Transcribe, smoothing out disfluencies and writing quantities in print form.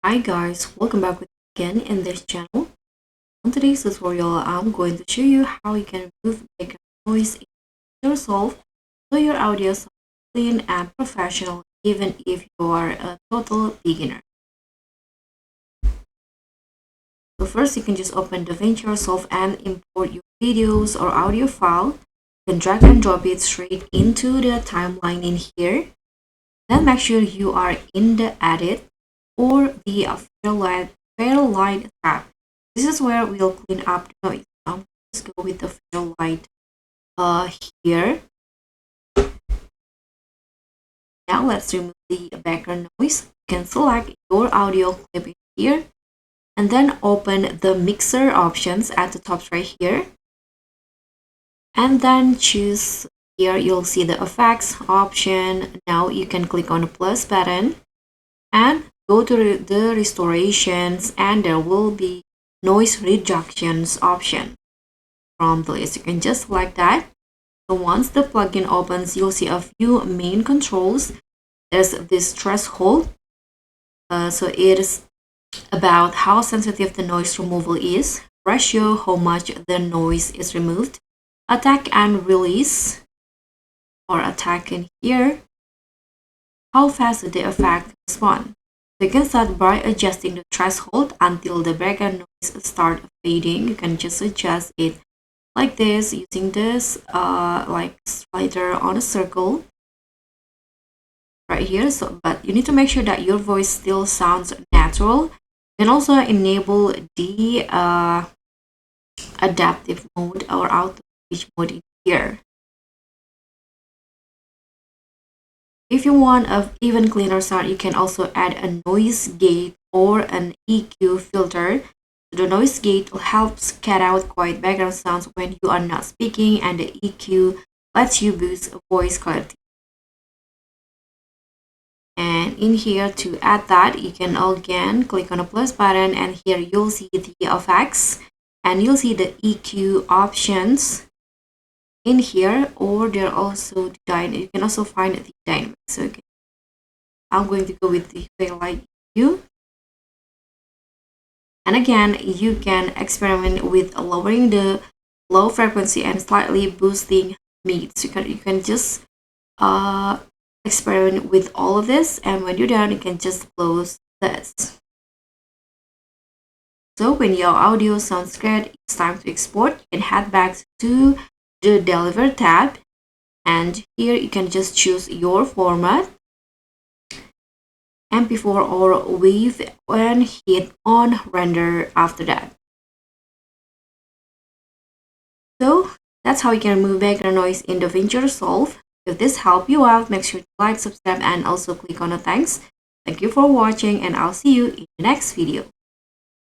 Hi guys, welcome back with me again in this channel. On today's tutorial, I'm going to show you how you can remove background noise in yourself so your audio sounds clean and professional even if you are a total beginner. So first you can just open DaVinci yourself and import your videos or audio file. You can drag and drop it straight into the timeline in here. Then make sure you are in the edit or the Fairlight tab. This is where we'll clean up the noise. Let's go with the Fairlight here. Now let's remove the background noise. You can select your audio clip in here and then open the mixer options at the top right here. And then choose here, you'll see the effects option. Now you can click on the plus button and go to the restorations, and there will be noise reductions option from the list. You can just select that. So once the plugin opens, you'll see a few main controls. There's this threshold. So it is about how sensitive the noise removal is, ratio, how much the noise is removed, attack and release, or attack in here, how fast the effect responds. So you can start by adjusting the threshold until the background noise start fading. You can just adjust it like this using this like slider on a circle right here. So but you need to make sure that your voice still sounds natural. You can also enable the adaptive mode or auto pitch mode in here. If you want an even cleaner sound, you can also add a noise gate or an EQ filter. The noise gate helps cut out quiet background sounds when you are not speaking, and the EQ lets you boost voice quality. And in here to add that, you can again click on the plus button, and here you'll see the effects and you'll see the EQ options in here, or there also you can also find the dynamic. So I'm going to go with the Fairlight EQ. And again, you can experiment with lowering the low frequency and slightly boosting mids. You can just experiment with all of this, and when you're done, you can just close this. So when your audio sounds good, it's time to export. You can head back to the Deliver tab, and here you can just choose your format, MP4 or WAV, and hit on render after that. So that's how you can remove background noise in DaVinci Resolve. If this helped you out, make sure to like, subscribe, and also click on the thanks. Thank you for watching, and I'll see you in the next video.